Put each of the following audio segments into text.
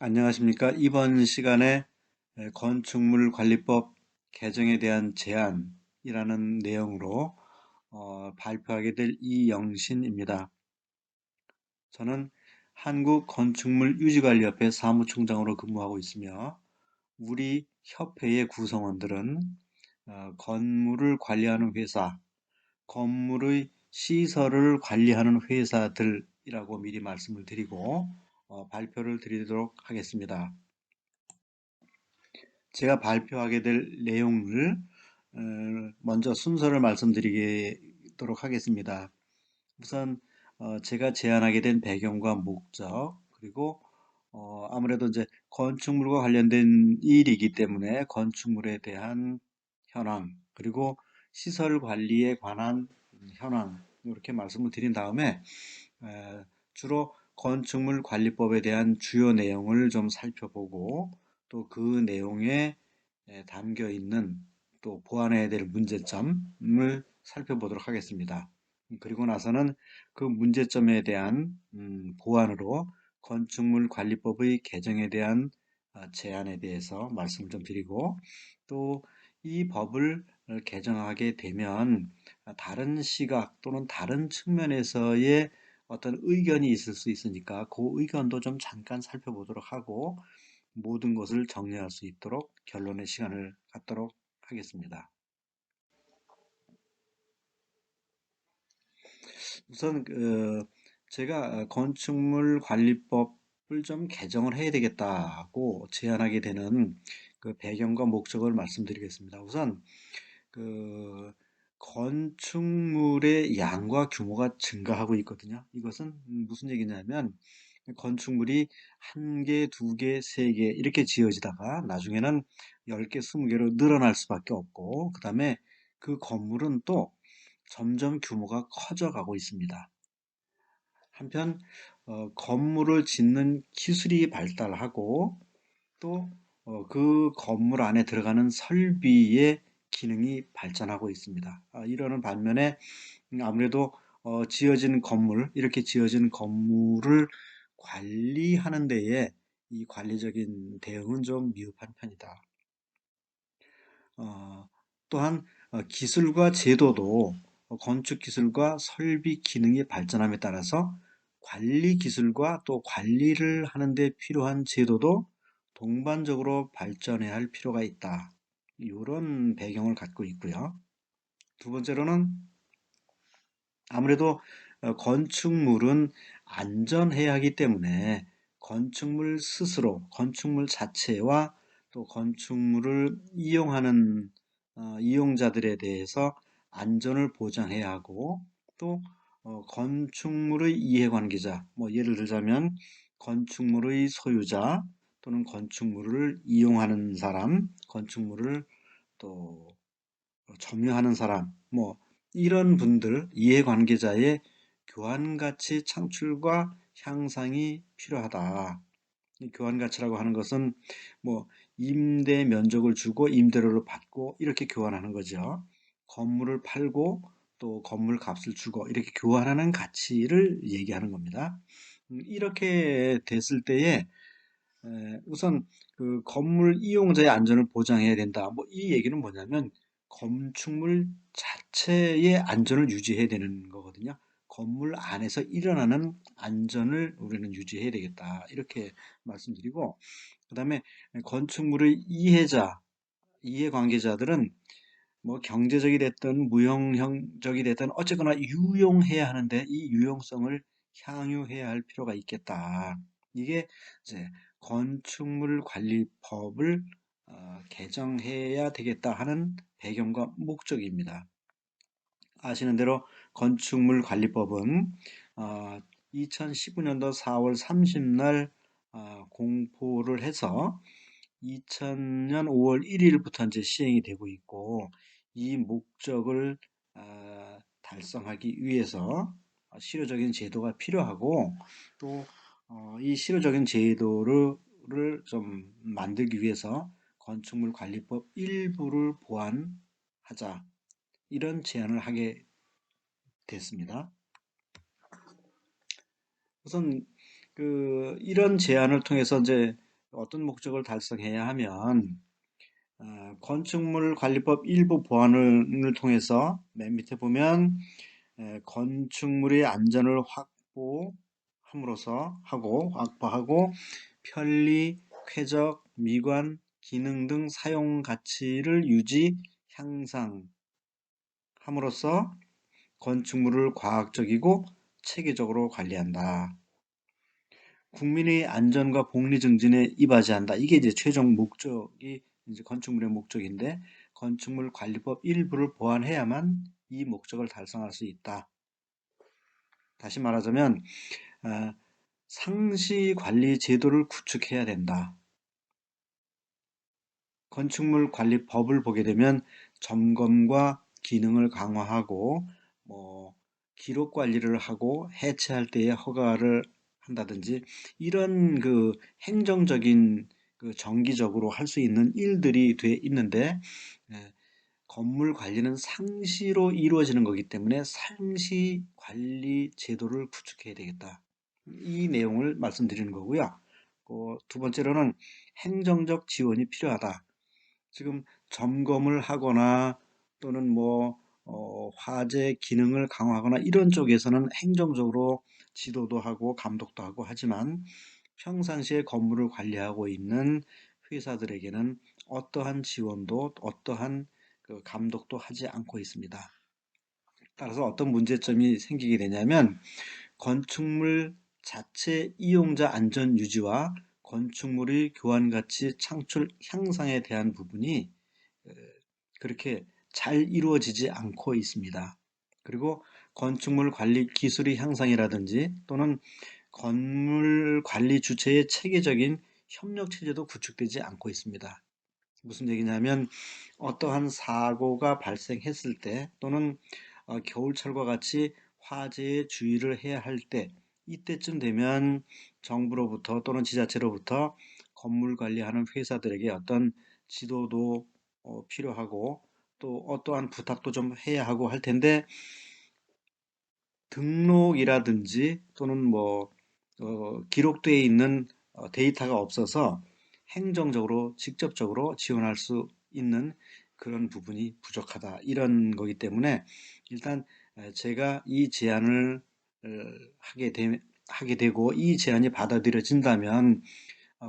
안녕하십니까? 이번 시간에 건축물 관리법 개정에 대한 제안이라는 내용으로 발표하게 될 이영신입니다. 저는 한국건축물유지관리협회 사무총장으로 근무하고 있으며 우리 협회의 구성원들은 건물을 관리하는 회사, 건물의 시설을 관리하는 회사들이라고 미리 말씀을 드리고 발표를 드리도록 하겠습니다. 제가 발표하게 될 내용을 먼저 순서를 말씀드리도록 하겠습니다. 우선 제가 제안하게 된 배경과 목적, 그리고 아무래도 이제 건축물과 관련된 일이기 때문에 건축물에 대한 현황, 그리고 시설 관리에 관한 현황, 이렇게 말씀을 드린 다음에 주로 건축물 관리법에 대한 주요 내용을 좀 살펴보고 또 그 내용에 담겨 있는 또 보완해야 될 문제점을 살펴보도록 하겠습니다. 그리고 나서는 그 문제점에 대한 보완으로 건축물 관리법의 개정에 대한 제안에 대해서 말씀을 좀 드리고 또 이 법을 개정하게 되면 다른 시각 또는 다른 측면에서의 어떤 의견이 있을 수 있으니까 그 의견도 좀 잠깐 살펴보도록 하고 모든 것을 정리할 수 있도록 결론의 시간을 갖도록 하겠습니다. 우선 제가 건축물 관리법을 좀 개정을 해야 되겠다고 제안하게 되는 그 배경과 목적을 말씀드리겠습니다. 우선 그 건축물의 양과 규모가 증가하고 있거든요. 이것은 무슨 얘기냐면 건축물이 한 개, 두 개, 세 개 이렇게 지어지다가 나중에는 10개, 20개로 늘어날 수밖에 없고 그다음에 그 건물은 또 점점 규모가 커져가고 있습니다. 한편 건물을 짓는 기술이 발달하고 또 그 건물 안에 들어가는 설비의 기능이 발전하고 있습니다. 이러는 반면에 아무래도 지어진 건물, 이렇게 지어진 건물을 관리하는 데에 이 관리적인 대응은 좀 미흡한 편이다. 어, 또한 기술과 제도도 건축 기술과 설비 기능이 발전함에 따라서 관리 기술과 또 관리를 하는 데 필요한 제도도 동반적으로 발전해야 할 필요가 있다. 이런 배경을 갖고 있고요. 두 번째로는 아무래도 건축물은 안전해야 하기 때문에 건축물 스스로, 건축물 자체와 또 건축물을 이용하는 이용자들에 대해서 안전을 보장해야 하고 또 건축물의 이해관계자, 뭐 예를 들자면 건축물의 소유자 또는 건축물을 이용하는 사람, 건축물을 또 점유하는 사람, 뭐 이런 분들, 이해관계자의 교환가치 창출과 향상이 필요하다. 이 교환가치라고 하는 것은 뭐 임대 면적을 주고 임대료를 받고 이렇게 교환하는 거죠. 건물을 팔고 또 건물 값을 주고 이렇게 교환하는 가치를 얘기하는 겁니다. 이렇게 됐을 때에 우선 그 건물 이용자의 안전을 보장해야 된다. 뭐 이 얘기는 뭐냐면 건축물 자체의 안전을 유지해야 되는 거거든요. 건물 안에서 일어나는 안전을 우리는 유지해야 되겠다. 이렇게 말씀드리고 그다음에 건축물의 이해관계자들은 뭐 경제적이 됐든 무형적이 됐든 어쨌거나 유용해야 하는데 이 유용성을 향유해야 할 필요가 있겠다. 이게 이제 건축물 관리법을 개정해야 되겠다 하는 배경과 목적입니다. 아시는 대로 건축물 관리법은 2019년도 4월 30날 공포를 해서 2000년 5월 1일부터 이제 시행이 되고 있고 이 목적을 달성하기 위해서 실효적인 제도가 필요하고 또 이 실효적인 제도를 좀 만들기 위해서 건축물 관리법 일부를 보완하자 이런 제안을 하게 됐습니다. 우선 이런 제안을 통해서 이제 어떤 목적을 달성해야 하면 건축물 관리법 일부 보완을 통해서 맨 밑에 보면 건축물의 안전을 확보하고 편리, 쾌적, 미관, 기능 등 사용 가치를 유지, 향상함으로써 건축물을 과학적이고 체계적으로 관리한다. 국민의 안전과 복리 증진에 이바지한다. 이게 이제 최종 목적이 이제 건축물의 목적인데 건축물 관리법 일부를 보완해야만 이 목적을 달성할 수 있다. 다시 말하자면 상시 관리 제도를 구축해야 된다. 건축물 관리법을 보게 되면 점검과 기능을 강화하고 기록 관리를 하고 해체할 때에 허가를 한다든지 이런 그 행정적인 그 정기적으로 할 수 있는 일들이 돼 있는데 건물 관리는 상시로 이루어지는 거기 때문에 상시 관리 제도를 구축해야 되겠다. 이 내용을 말씀드리는 거고요. 두 번째로는 행정적 지원이 필요하다. 지금 점검을 하거나 또는 화재 기능을 강화하거나 이런 쪽에서는 행정적으로 지도도 하고 감독도 하고 하지만 평상시에 건물을 관리하고 있는 회사들에게는 어떠한 지원도 어떠한 그 감독도 하지 않고 있습니다. 따라서 어떤 문제점이 생기게 되냐면 건축물 자체 이용자 안전 유지와 건축물의 교환 가치 창출 향상에 대한 부분이 그렇게 잘 이루어지지 않고 있습니다. 그리고 건축물 관리 기술의 향상이라든지 또는 건물 관리 주체의 체계적인 협력 체제도 구축되지 않고 있습니다. 무슨 얘기냐면 어떠한 사고가 발생했을 때 또는 겨울철과 같이 화재에 주의를 해야 할 때 이때쯤 되면 정부로부터 또는 지자체로부터 건물 관리하는 회사들에게 어떤 지도도 필요하고 또 어떠한 부탁도 좀 해야 하고 할 텐데 등록이라든지 또는 기록되어 있는 데이터가 없어서 행정적으로 직접적으로 지원할 수 있는 그런 부분이 부족하다. 이런 거기 때문에 일단 제가 이 제안을 어, 하게 되고 이 제안이 받아들여진다면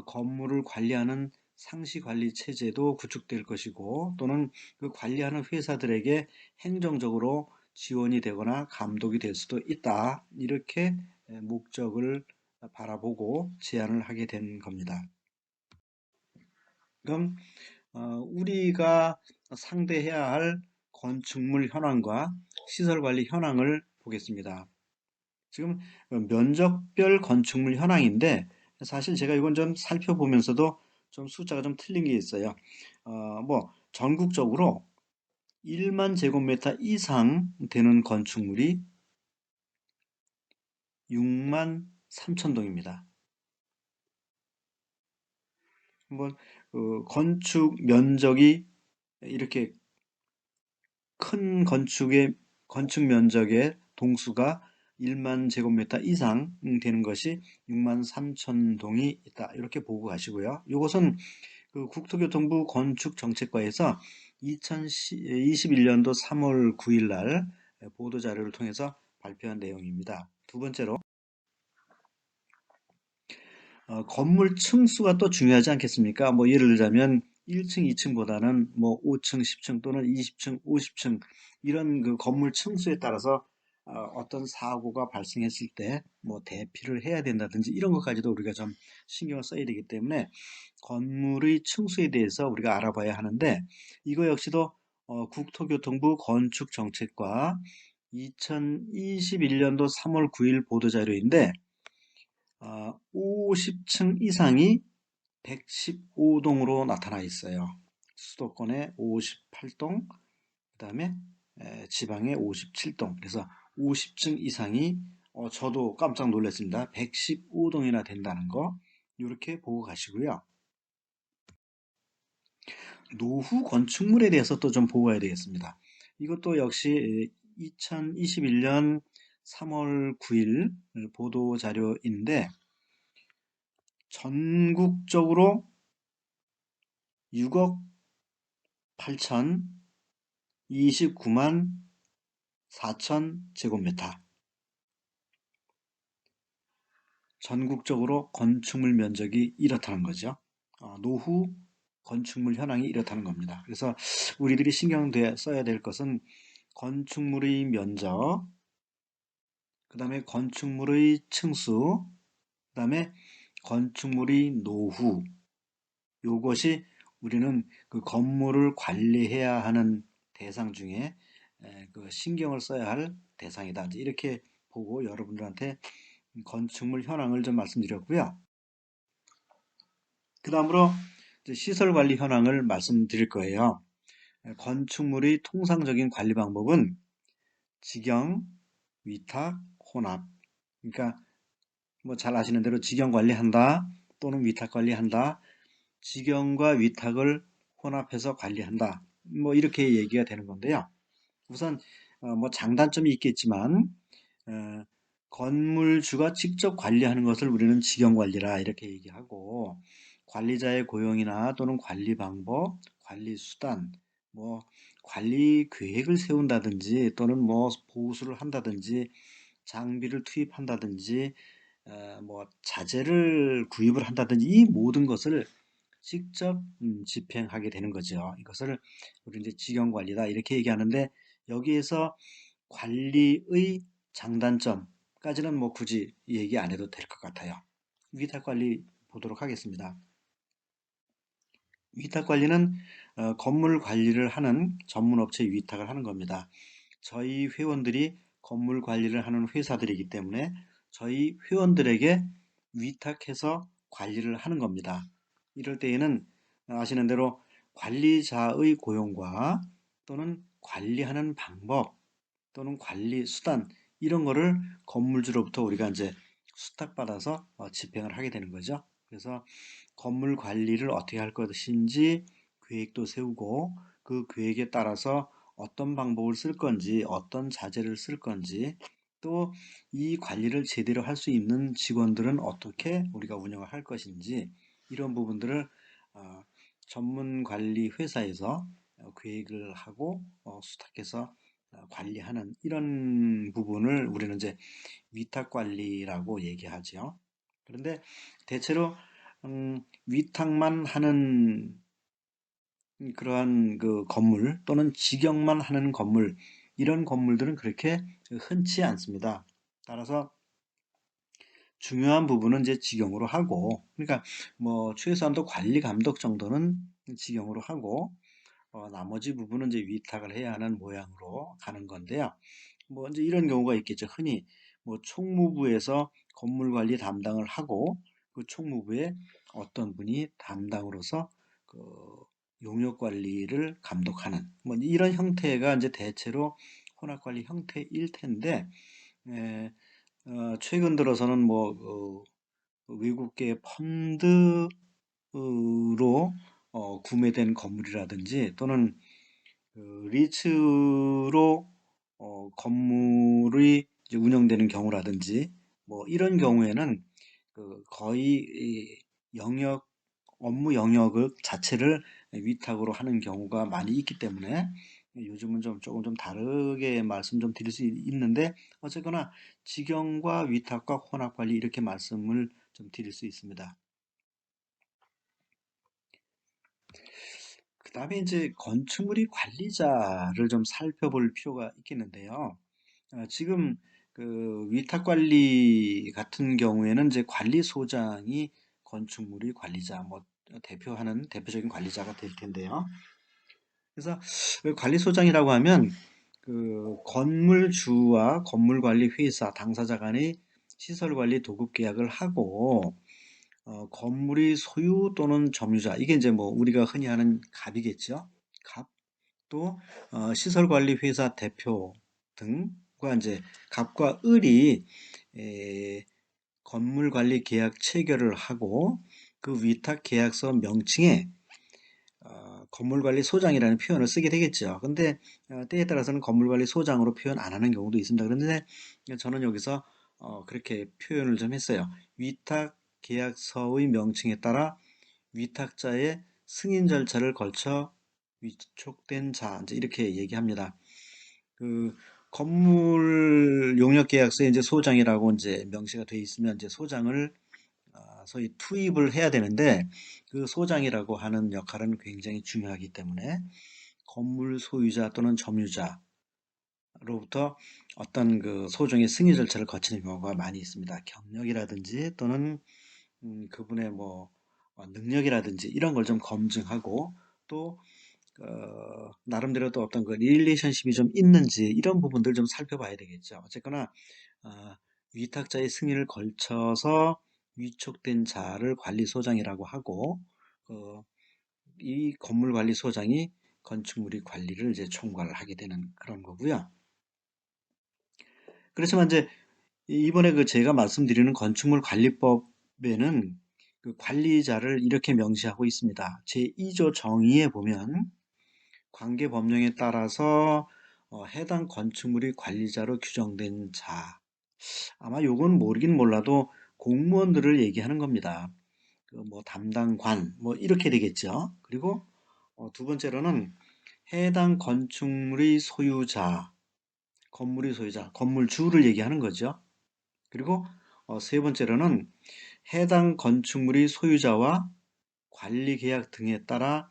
건물을 관리하는 상시 관리 체제도 구축될 것이고 또는 그 관리하는 회사들에게 행정적으로 지원이 되거나 감독이 될 수도 있다. 이렇게 목적을 바라보고 제안을 하게 된 겁니다. 그럼 우리가 상대해야 할 건축물 현황과 시설 관리 현황을 보겠습니다. 지금 면적별 건축물 현황인데 사실 제가 이건 좀 살펴보면서도 좀 숫자가 좀 틀린 게 있어요. 전국적으로 1만 제곱미터 이상 되는 건축물이 6만 3천 동입니다. 한번 건축 면적이 이렇게 큰 건축 면적의 동수가 1만 제곱미터 이상 되는 것이 6만 3천 동이 있다. 이렇게 보고 가시고요. 이것은 그 국토교통부 건축정책과에서 2021년도 3월 9일 날 보도자료를 통해서 발표한 내용입니다. 두 번째로 건물 층수가 또 중요하지 않겠습니까? 예를 들자면 1층, 2층보다는 5층, 10층 또는 20층, 50층 이런 그 건물 층수에 따라서 어떤 사고가 발생했을 때 대피를 해야 된다든지 이런 것까지도 우리가 좀 신경을 써야 되기 때문에 건물의 층수에 대해서 우리가 알아봐야 하는데 이거 역시도 국토교통부 건축정책과 2021년도 3월 9일 보도자료인데 50층 이상이 115동으로 나타나 있어요. 수도권에 58동, 그 다음에 지방에 57동. 그래서 50층 이상이 저도 깜짝 놀랐습니다. 115동이나 된다는 거 이렇게 보고 가시고요. 노후 건축물에 대해서 또 좀 보고 가야 되겠습니다. 이것도 역시 2021년 3월 9일 보도 자료인데 전국적으로 6억 8,029만 4천 제곱미터. 전국적으로 건축물 면적이 이렇다는 거죠. 노후 건축물 현황이 이렇다는 겁니다. 그래서 우리들이 신경 써야 될 것은 건축물의 면적, 그 다음에 건축물의 층수, 그 다음에 건축물의 노후, 요것이 우리는 그 건물을 관리해야 하는 대상 중에 그 신경을 써야 할 대상이다. 이제 이렇게 보고 여러분들한테 건축물 현황을 좀 말씀드렸고요. 그 다음으로 시설 관리 현황을 말씀드릴 거예요. 건축물의 통상적인 관리 방법은 직영, 위탁, 혼합. 그러니까 뭐 잘 아시는 대로 직영 관리한다 또는 위탁 관리한다. 직영과 위탁을 혼합해서 관리한다. 뭐 이렇게 얘기가 되는 건데요. 우선 뭐 장단점이 있겠지만 어, 건물주가 직접 관리하는 것을 우리는 직영관리라 이렇게 얘기하고 관리자의 고용이나 또는 관리 방법, 관리 수단, 뭐 관리 계획을 세운다든지 또는 뭐 보수를 한다든지 장비를 투입한다든지 뭐 자재를 구입을 한다든지 이 모든 것을 직접 집행하게 되는 거죠. 이것을 우리 이제 직영관리다 이렇게 얘기하는데 여기에서 관리의 장단점까지는 뭐 굳이 얘기 안 해도 될 것 같아요. 위탁관리 보도록 하겠습니다. 위탁관리는 건물 관리를 하는 전문업체에 위탁을 하는 겁니다. 저희 회원들이 건물 관리를 하는 회사들이기 때문에 저희 회원들에게 위탁해서 관리를 하는 겁니다. 이럴 때에는 아시는 대로 관리자의 고용과 또는 관리하는 방법 또는 관리 수단 이런 거를 건물주로부터 우리가 이제 수탁받아서 집행을 하게 되는 거죠. 그래서 건물 관리를 어떻게 할 것인지 계획도 세우고 그 계획에 따라서 어떤 방법을 쓸 건지 어떤 자재를 쓸 건지 또 이 관리를 제대로 할 수 있는 직원들은 어떻게 우리가 운영을 할 것인지 이런 부분들을 어, 전문 관리 회사에서 계획을 하고 수탁해서 관리하는 이런 부분을 우리는 이제 위탁 관리라고 얘기하죠. 그런데 대체로 위탁만 하는 그러한 그 건물 또는 직영만 하는 건물 이런 건물들은 그렇게 흔치 않습니다. 따라서 중요한 부분은 이제 직영으로 하고 그러니까 뭐 최소한도 관리 감독 정도는 직영으로 하고 나머지 부분은 이제 위탁을 해야 하는 모양으로 가는 건데요. 뭐 이제 이런 경우가 있겠죠. 흔히 뭐 총무부에서 건물 관리 담당을 하고 그 총무부에 어떤 분이 담당으로서 그 용역 관리를 감독하는 뭐 이런 형태가 이제 대체로 혼합 관리 형태일 텐데 에, 최근 들어서는 뭐 외국계 펀드로 구매된 건물이라든지 또는 그 리츠로 건물이 이제 운영되는 경우라든지 뭐 이런 경우에는 그 거의 이 영역 업무 영역을 자체를 위탁으로 하는 경우가 많이 있기 때문에 요즘은 좀 조금 좀 다르게 말씀 좀 드릴 수 있는데 어쨌거나 직영과 위탁과 혼합 관리 이렇게 말씀을 좀 드릴 수 있습니다. 그 다음에 이제 건축물의 관리자를 좀 살펴볼 필요가 있겠는데요. 지금 그 위탁 관리 같은 경우에는 이제 관리소장이 건축물의 관리자, 뭐 대표하는 대표적인 관리자가 될 텐데요. 그래서 그 관리소장이라고 하면 그 건물주와 건물관리회사 당사자 간의 시설관리 도급 계약을 하고 건물의 소유 또는 점유자 이게 이제 뭐 우리가 흔히 하는 갑이겠죠. 갑. 또 시설관리회사 대표 등과 이제 갑과 을이 건물관리 계약 체결을 하고 그 위탁 계약서 명칭에 건물관리소장이라는 표현을 쓰게 되겠죠. 근데 때에 따라서는 건물관리소장으로 표현 안 하는 경우도 있습니다. 그런데 저는 여기서 그렇게 표현을 좀 했어요. 위탁 계약서의 명칭에 따라 위탁자의 승인 절차를 거쳐 위촉된 자, 이제 이렇게 얘기합니다. 그 건물 용역 계약서에 이제 소장이라고 이제 명시가 되어 있으면 이제 소장을 소위 투입을 해야 되는데 그 소장이라고 하는 역할은 굉장히 중요하기 때문에 건물 소유자 또는 점유자로부터 어떤 그 소정의 승인 절차를 거치는 경우가 많이 있습니다. 경력이라든지 또는 그분의 뭐 능력이라든지 이런 걸 좀 검증하고 또 나름대로 또 어떤 그 릴레이션십이 좀 있는지 이런 부분들 좀 살펴봐야 되겠죠. 어쨌거나 어, 위탁자의 승인을 걸쳐서 위촉된 자를 관리소장이라고 하고 어, 이 건물관리소장이 건축물의 관리를 이제 총괄을 하게 되는 그런 거고요. 그렇지만 이제 이번에 그 제가 말씀드리는 건축물 관리법에는 그 관리자를 이렇게 명시하고 있습니다. 제2조 정의에 보면 관계 법령에 따라서 해당 건축물의 관리자로 규정된 자. 아마 요건 모르긴 몰라도 공무원들을 얘기하는 겁니다. 그 뭐 담당관 뭐 이렇게 되겠죠. 그리고 두 번째로는 해당 건축물의 소유자, 건물의 소유자, 건물주를 얘기하는 거죠. 그리고 세 번째로는 해당 건축물의 소유자와 관리 계약 등에 따라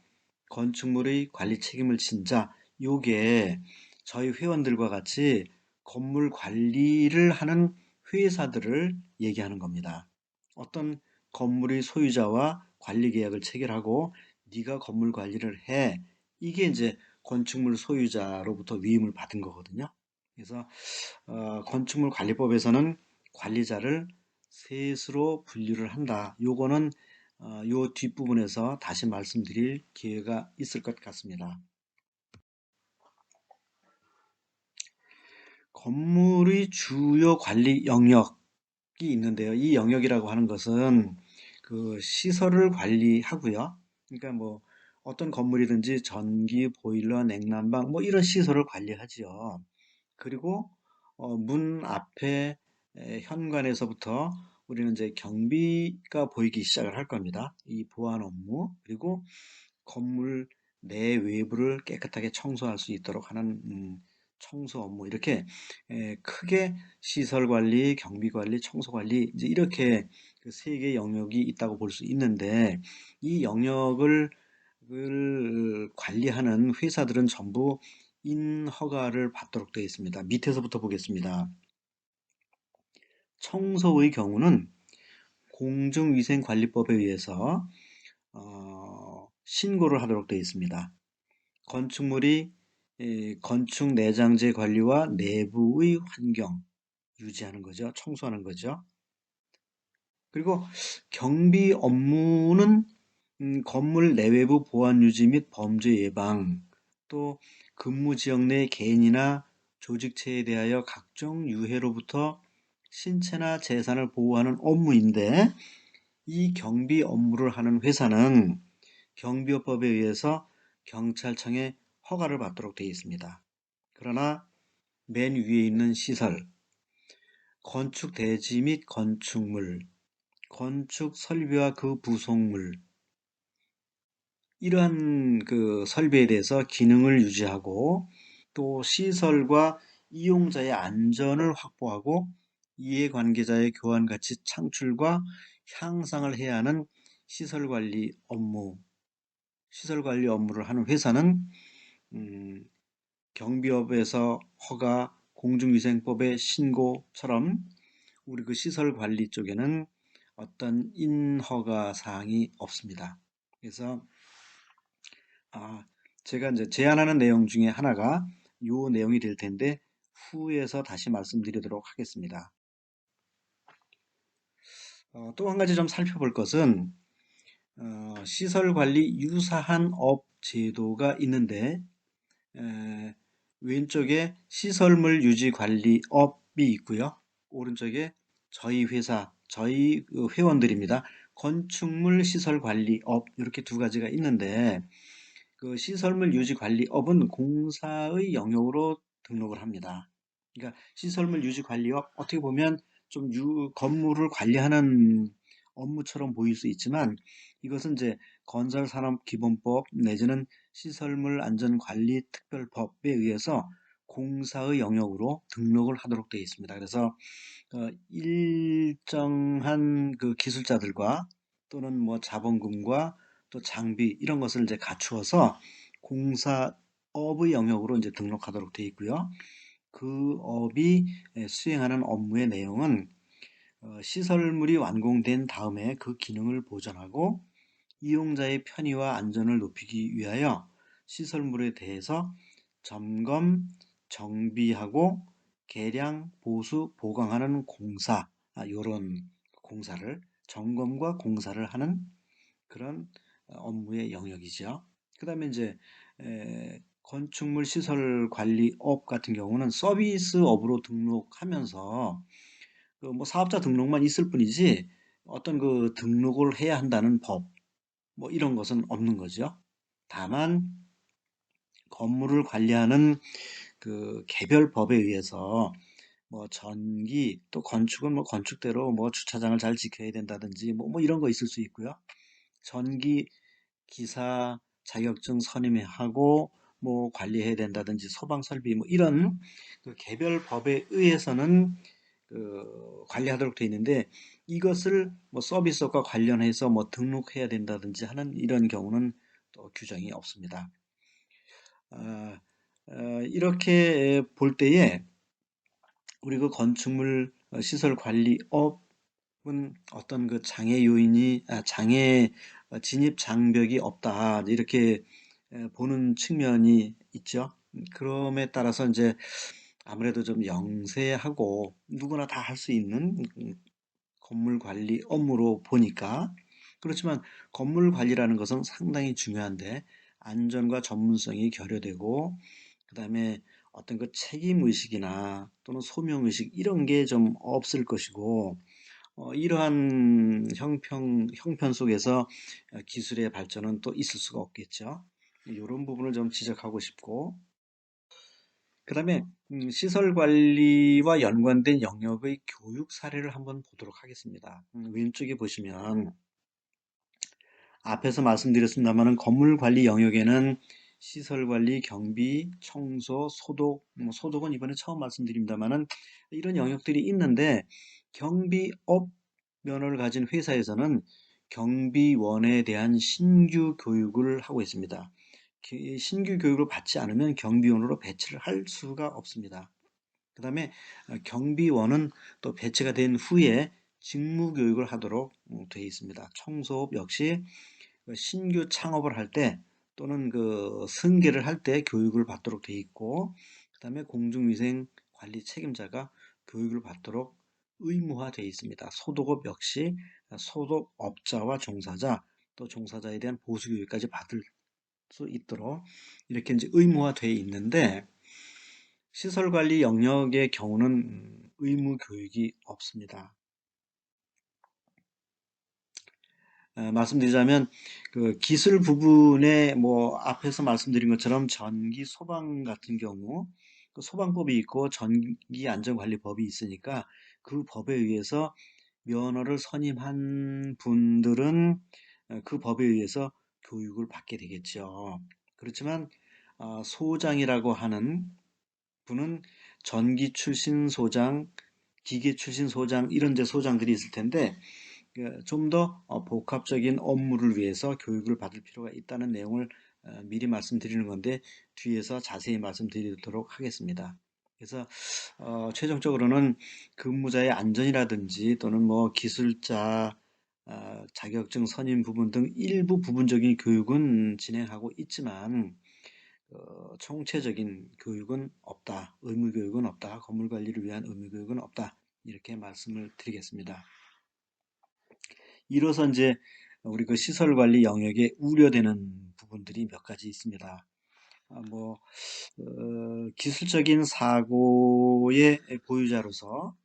건축물의 관리 책임을 진 자, 요게 저희 회원들과 같이 건물 관리를 하는 회사들을 얘기하는 겁니다. 어떤 건물의 소유자와 관리 계약을 체결하고 네가 건물 관리를 해. 이게 이제 건축물 소유자로부터 위임을 받은 거거든요. 그래서 건축물 관리법에서는 관리자를 셋으로 분류를 한다. 요거는 요 뒷부분에서 다시 말씀드릴 기회가 있을 것 같습니다. 건물의 주요 관리 영역이 있는데요. 이 영역이라고 하는 것은 그 시설을 관리하고요. 그러니까 뭐 어떤 건물이든지 전기, 보일러, 냉난방 뭐 이런 시설을 관리하지요. 그리고 문 앞에 현관에서부터 우리는 이제 경비가 보이기 시작을 할 겁니다. 이 보안 업무 그리고 건물 내 외부를 깨끗하게 청소할 수 있도록 하는 청소 업무 이렇게 크게 시설 관리, 경비 관리, 청소 관리 이제 이렇게 그 세 개의 영역이 있다고 볼 수 있는데 이 영역을 관리하는 회사들은 전부 인허가를 받도록 되어 있습니다. 밑에서부터 보겠습니다. 청소의 경우는 공중위생관리법에 의해서 신고를 하도록 되어 있습니다. 건축물이 건축 내장재 관리와 내부의 환경 유지하는 거죠. 청소하는 거죠. 그리고 경비 업무는 건물 내외부 보안 유지 및 범죄 예방, 또 근무 지역 내 개인이나 조직체에 대하여 각종 유해로부터 신체나 재산을 보호하는 업무인데 이 경비 업무를 하는 회사는 경비업법에 의해서 경찰청의 허가를 받도록 되어 있습니다. 그러나 맨 위에 있는 시설, 건축 대지 및 건축물, 건축 설비와 그 부속물, 이러한 그 설비에 대해서 기능을 유지하고 또 시설과 이용자의 안전을 확보하고 이해관계자의 교환 가치 창출과 향상을 해야 하는 시설 관리 업무를 하는 회사는 음, 경비업에서 허가, 공중위생법의 신고처럼 우리 그 시설 관리 쪽에는 어떤 인허가 사항이 없습니다. 그래서 제가 이제 제안하는 내용 중에 하나가 요 내용이 될 텐데 후에서 다시 말씀드리도록 하겠습니다. 또 한 가지 좀 살펴볼 것은 시설 관리 유사한 업 제도가 있는데 왼쪽에 시설물 유지 관리 업이 있고요. 오른쪽에 저희 회사, 저희 그 회원들입니다. 건축물 시설 관리 업 이렇게 두 가지가 있는데 그 시설물 유지 관리업은 공사의 영역으로 등록을 합니다. 그러니까 시설물 유지 관리업 어떻게 보면 좀 건물을 관리하는 업무처럼 보일 수 있지만 이것은 이제 건설산업기본법 내지는 시설물안전관리특별법에 의해서 공사의 영역으로 등록을 하도록 되어 있습니다. 그래서 일정한 그 기술자들과 또는 뭐 자본금과 또 장비 이런 것을 이제 갖추어서 공사업의 영역으로 이제 등록하도록 되어 있고요. 그 업이 수행하는 업무의 내용은 시설물이 완공된 다음에 그 기능을 보존하고 이용자의 편의와 안전을 높이기 위하여 시설물에 대해서 점검, 정비하고 개량, 보수, 보강하는 공사, 이런 공사를 점검과 공사를 하는 그런 업무의 영역이죠. 그 다음에 이제 건축물 시설 관리업 같은 경우는 서비스업으로 등록하면서 그뭐 사업자 등록만 있을 뿐이지 어떤 그 등록을 해야 한다는 법, 뭐 이런 것은 없는 거죠. 다만 건물을 관리하는 그 개별 법에 의해서 뭐 전기 또 건축은 뭐 건축대로 뭐 주차장을 잘 지켜야 된다든지 뭐 이런 거 있을 수 있고요. 전기 기사 자격증 선임하고 뭐 관리해야 된다든지 소방 설비 뭐 이런 그 개별 법에 의해서는 그 관리하도록 되어 있는데 이것을 뭐 서비스업과 관련해서 뭐 등록해야 된다든지 하는 이런 경우는 또 규정이 없습니다. 아, 이렇게 볼 때에 우리 그 건축물 시설 관리업은 어떤 그 장애 요인이 장애 진입 장벽이 없다 이렇게 보는 측면이 있죠. 그럼에 따라서 이제 아무래도 좀 영세하고 누구나 다 할 수 있는 건물 관리 업무로 보니까 그렇지만 건물 관리라는 것은 상당히 중요한데 안전과 전문성이 결여되고 그다음에 어떤 그 책임 의식이나 또는 소명 의식 이런 게 좀 없을 것이고 이러한 형편 속에서 기술의 발전은 또 있을 수가 없겠죠. 이런 부분을 좀 지적하고 싶고 그다음에 시설 관리와 연관된 영역의 교육 사례를 한번 보도록 하겠습니다. 왼쪽에 보시면 앞에서 말씀드렸습니다만은 건물 관리 영역에는 시설 관리, 경비, 청소, 소독, 뭐 소독은 이번에 처음 말씀드립니다만은 이런 영역들이 있는데 경비업 면허를 가진 회사에서는 경비원에 대한 신규 교육을 하고 있습니다. 신규 교육을 받지 않으면 경비원으로 배치를 할 수가 없습니다. 그 다음에 경비원은 또 배치가 된 후에 직무 교육을 하도록 되어 있습니다. 청소업 역시 그 신규 창업을 할 때 또는 그 승계를 할 때 교육을 받도록 되어 있고 그다음에 공중위생 관리 책임자가 교육을 받도록 의무화되어 있습니다. 소독업 역시 소독업자와 종사자 또 종사자에 대한 보수 교육까지 받을 수 있도록 이렇게 이제 의무화되어 있는데 시설 관리 영역의 경우는 의무 교육이 없습니다. 말씀드리자면 그 기술 부분에 뭐 앞에서 말씀드린 것처럼 전기 소방 같은 경우 그 소방법이 있고 전기 안전관리법이 있으니까 그 법에 의해서 면허를 선임한 분들은 그 법에 의해서 교육을 받게 되겠죠. 그렇지만 소장이라고 하는 분은 전기 출신 소장, 기계 출신 소장 이런 제 소장들이 있을 텐데 좀 더 복합적인 업무를 위해서 교육을 받을 필요가 있다는 내용을 미리 말씀드리는 건데 뒤에서 자세히 말씀드리도록 하겠습니다. 그래서 최종적으로는 근무자의 안전이라든지 또는 뭐 기술자 자격증 선임 부분 등 일부 부분적인 교육은 진행하고 있지만 총체적인 교육은 없다. 의무 교육은 없다. 건물 관리를 위한 의무 교육은 없다. 이렇게 말씀을 드리겠습니다. 이로써 이제 우리 그 시설 관리 영역에 우려되는 부분들이 몇 가지 있습니다. 뭐 기술적인 사고의 보유자로서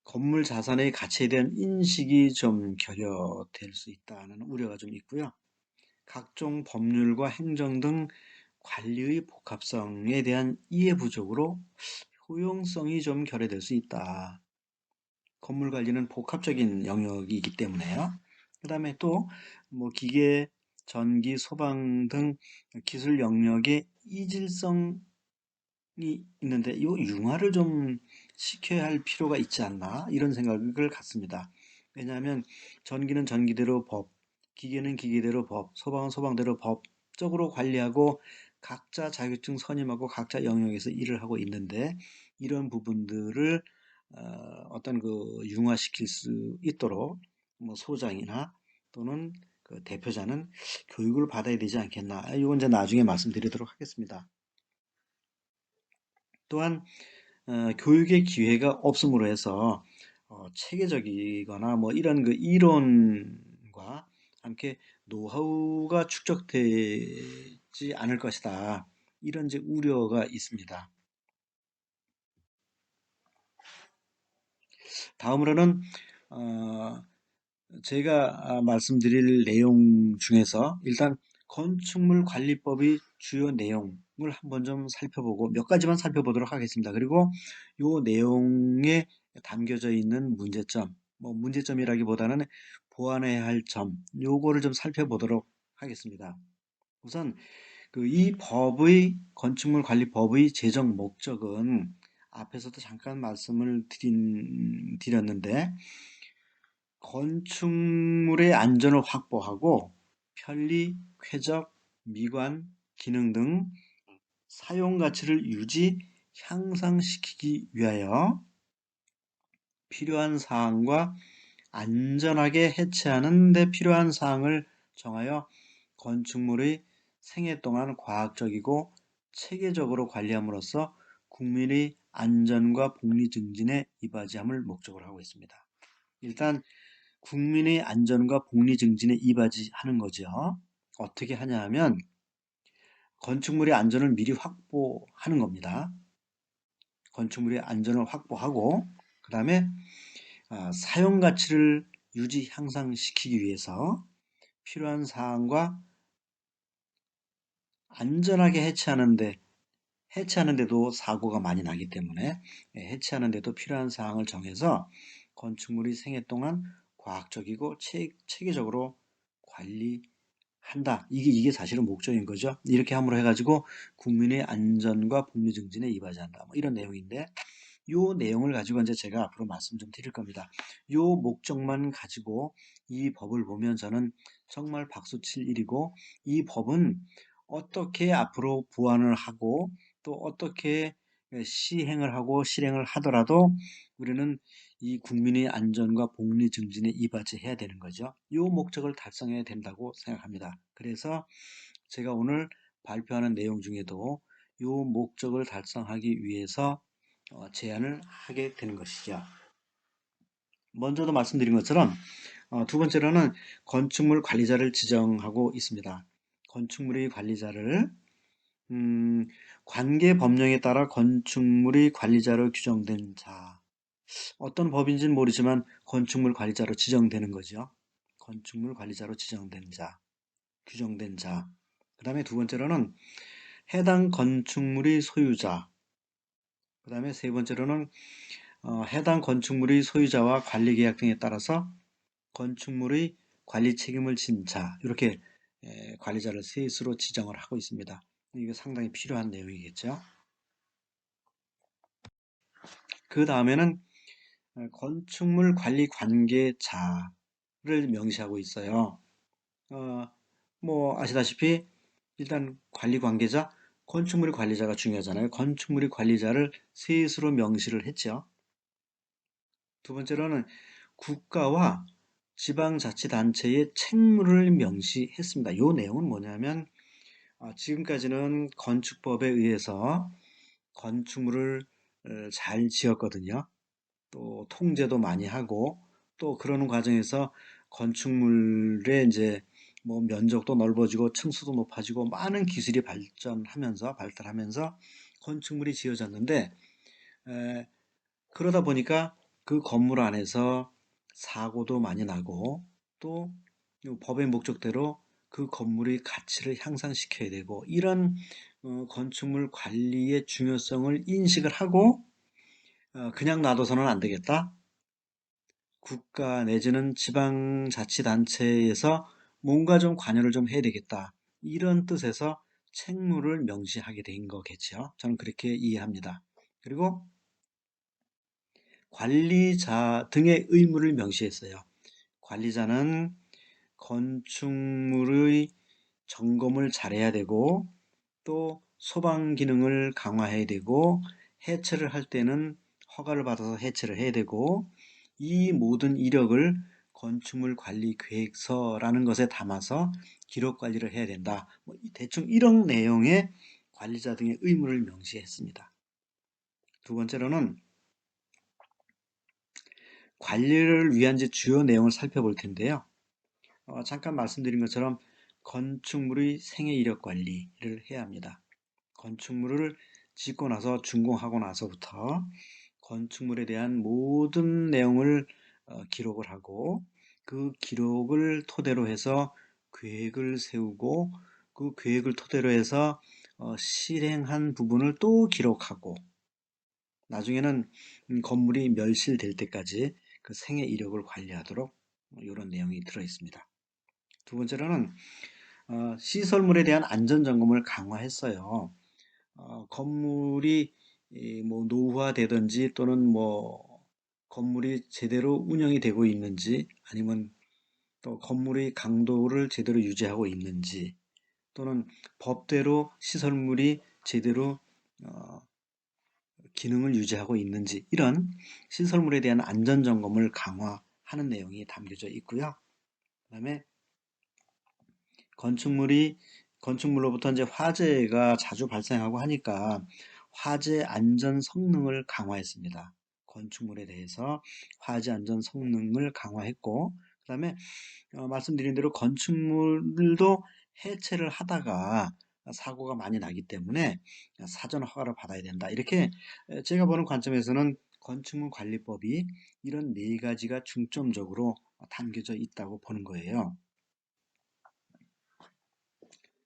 건물 자산의 가치에 대한 인식이 좀 결여될 수 있다는 우려가 좀 있고요. 각종 법률과 행정 등 관리의 복합성에 대한 이해 부족으로 효용성이 좀 결여될 수 있다. 건물 관리는 복합적인 영역이기 때문에요. 그 다음에 또 뭐 기계, 전기, 소방 등 기술 영역의 이질성이 있는데 이 융화를 좀 시켜야 할 필요가 있지 않나 이런 생각을 갖습니다. 왜냐하면 전기는 전기대로 법, 기계는 기계대로 법, 소방은 소방대로 법적으로 관리하고 각자 자격증 선임하고 각자 영역에서 일을 하고 있는데 이런 부분들을 어떤 그 융화시킬 수 있도록 뭐 소장이나 또는 그 대표자는 교육을 받아야 되지 않겠나. 이건 이제 나중에 말씀드리도록 하겠습니다. 또한 교육의 기회가 없음으로 해서 체계적이거나 뭐 이런 그 이론과 함께 노하우가 축적되지 않을 것이다. 이런 이제 우려가 있습니다. 다음으로는 어, 제가 말씀드릴 내용 중에서 일단 건축물 관리법의 주요 내용을 한번 좀 살펴보고 몇 가지만 살펴보도록 하겠습니다. 그리고 이 내용에 담겨져 있는 문제점, 뭐 문제점이라기보다는 보완해야 할 점, 요거를 좀 살펴보도록 하겠습니다. 우선 그 이 법의 건축물 관리법의 제정 목적은 앞에서도 잠깐 말씀을 드렸는데 건축물의 안전을 확보하고 편리, 쾌적, 미관, 기능 등 사용 가치를 유지, 향상시키기 위하여 필요한 사항과 안전하게 해체하는 데 필요한 사항을 정하여 건축물의 생애 동안 과학적이고 체계적으로 관리함으로써 국민의 안전과 복리 증진에 이바지함을 목적으로 하고 있습니다. 일단 국민의 안전과 복리 증진에 이바지하는 거죠. 어떻게 하냐 하면 건축물의 안전을 미리 확보하는 겁니다. 건축물의 안전을 확보하고 그 다음에 사용 가치를 유지 향상시키기 위해서 필요한 사항과 안전하게 해체하는데도 사고가 많이 나기 때문에 해체하는데도 필요한 사항을 정해서 건축물이 생애 동안 과학적이고 체계적으로 관리한다. 이게 사실은 목적인 거죠. 이렇게 함으로 해가지고 국민의 안전과 복리 증진에 이바지한다. 뭐 이런 내용인데 요 내용을 가지고 이제 제가 앞으로 말씀 좀 드릴 겁니다. 요 목적만 가지고 이 법을 보면 저는 정말 박수칠 일이고 이 법은 어떻게 앞으로 보완을 하고 또 어떻게 시행을 하고 실행을 하더라도 우리는 이 국민의 안전과 복리 증진에 이바지해야 되는 거죠. 요 목적을 달성해야 된다고 생각합니다. 그래서 제가 오늘 발표하는 내용 중에도 요 목적을 달성하기 위해서 제안을 하게 되는 것이죠. 먼저도 말씀드린 것처럼 두 번째로는 건축물 관리자를 지정하고 있습니다. 건축물의 관리자를 관계 법령에 따라 건축물의 관리자로 규정된 자, 어떤 법인지는 모르지만 건축물 관리자로 지정되는 거죠. 건축물 관리자로 지정된 자, 규정된 자. 그 다음에 두 번째로는 해당 건축물의 소유자. 그 다음에 세 번째로는 해당 건축물의 소유자와 관리계약 등에 따라서 건축물의 관리 책임을 진 자, 이렇게 관리자를 셋으로 지정을 하고 있습니다. 이게 상당히 필요한 내용이겠죠. 그 다음에는 건축물 관리 관계자를 명시하고 있어요. 어, 뭐 아시다시피 일단 관리 관계자, 건축물의 관리자가 중요하잖아요. 건축물의 관리자를 셋으로 명시를 했죠. 두 번째로는 국가와 지방자치단체의 책무를 명시했습니다. 이 내용은 뭐냐면 지금까지는 건축법에 의해서 건축물을 잘 지었거든요. 또 통제도 많이 하고 또 그러는 과정에서 건축물의 이제 뭐 면적도 넓어지고 층수도 높아지고 많은 기술이 발달하면서 건축물이 지어졌는데 그러다 보니까 그 건물 안에서 사고도 많이 나고 또 법의 목적대로 그 건물의 가치를 향상시켜야 되고 이런 건축물 관리의 중요성을 인식을 하고 그냥 놔둬서는 안 되겠다. 국가 내지는 지방자치단체에서 뭔가 좀 관여를 좀 해야 되겠다. 이런 뜻에서 책무를 명시하게 된 거겠죠. 저는 그렇게 이해합니다. 그리고 관리자 등의 의무를 명시했어요. 관리자는 건축물의 점검을 잘해야 되고 또 소방 기능을 강화해야 되고 해체를 할 때는 허가를 받아서 해체를 해야 되고 이 모든 이력을 건축물 관리 계획서라는 것에 담아서 기록 관리를 해야 된다. 뭐 대충 이런 내용의 관리자 등의 의무를 명시했습니다. 두 번째로는 관리를 위한 주요 내용을 살펴볼 텐데요. 잠깐 말씀드린 것처럼 건축물의 생애 이력 관리를 해야 합니다. 건축물을 짓고 나서 준공하고 나서부터 건축물에 대한 모든 내용을 기록을 하고 그 기록을 토대로 해서 계획을 세우고 그 계획을 토대로 해서 실행한 부분을 또 기록하고 나중에는 건물이 멸실될 때까지 그 생애 이력을 관리하도록 이런 내용이 들어 있습니다. 두 번째로는 시설물에 대한 안전 점검을 강화했어요. 건물이 뭐 노후화되든지 또는 뭐 건물이 제대로 운영이 되고 있는지 아니면 또 건물의 강도를 제대로 유지하고 있는지 또는 법대로 시설물이 제대로 어, 기능을 유지하고 있는지 이런 시설물에 대한 안전 점검을 강화하는 내용이 담겨져 있고요. 그다음에 건축물이 건축물로부터 이제 화재가 자주 발생하고 하니까 화재 안전 성능을 강화했습니다. 건축물에 대해서 화재 안전 성능을 강화했고, 그다음에 말씀드린 대로 건축물도 해체를 하다가 사고가 많이 나기 때문에 사전 허가를 받아야 된다. 이렇게 제가 보는 관점에서는 건축물 관리법이 이런 네 가지가 중점적으로 담겨져 있다고 보는 거예요.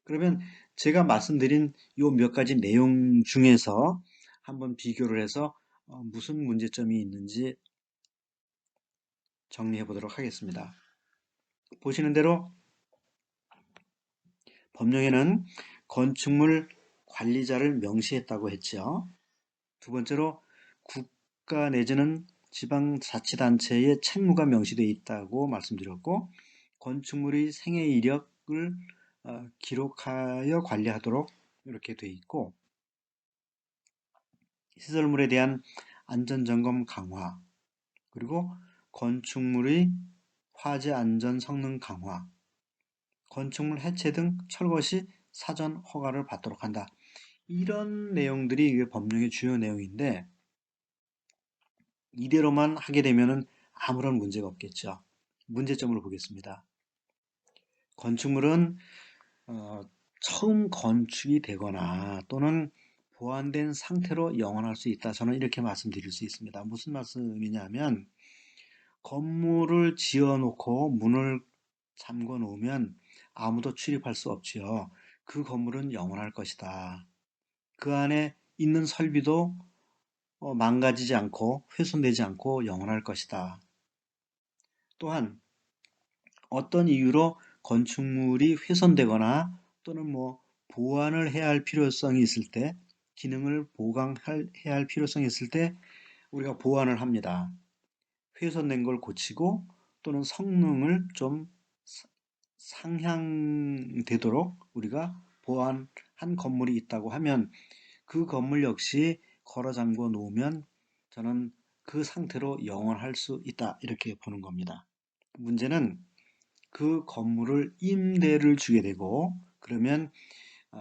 그러면 제가 말씀드린 요 몇 가지 내용 중에서 한번 비교를 해서 무슨 문제점이 있는지 정리해 보도록 하겠습니다. 보시는 대로 법령에는 건축물 관리자를 명시했다고 했죠. 두 번째로 국가 내지는 지방자치단체의 책무가 명시되어 있다고 말씀드렸고 건축물의 생애 이력을 기록하여 관리하도록 이렇게 되어 있고 시설물에 대한 안전점검 강화, 그리고 건축물의 화재 안전 성능 강화, 건축물 해체 등 철거 시 사전 허가를 받도록 한다. 이런 내용들이 법령의 주요 내용인데 이대로만 하게 되면 아무런 문제가 없겠죠. 문제점을 보겠습니다. 건축물은 어, 처음 건축이 되거나 또는 보완된 상태로 영원할 수 있다. 저는 이렇게 말씀드릴 수 있습니다. 무슨 말씀이냐면 건물을 지어놓고 문을 잠궈 놓으면 아무도 출입할 수 없지요. 그 건물은 영원할 것이다. 그 안에 있는 설비도 망가지지 않고 훼손되지 않고 영원할 것이다. 또한 어떤 이유로 건축물이 훼손되거나 또는 뭐 보완을 해야 할 필요성이 있을 때, 기능을 보강해야 할 필요성이 있을 때 우리가 보완을 합니다. 훼손된 걸 고치고 또는 성능을 좀 상향되도록 우리가 보완한 건물이 있다고 하면 그 건물 역시 걸어 잠궈 놓으면 저는 그 상태로 영원할 수 있다. 이렇게 보는 겁니다. 문제는 그 건물을 임대를 주게 되고 그러면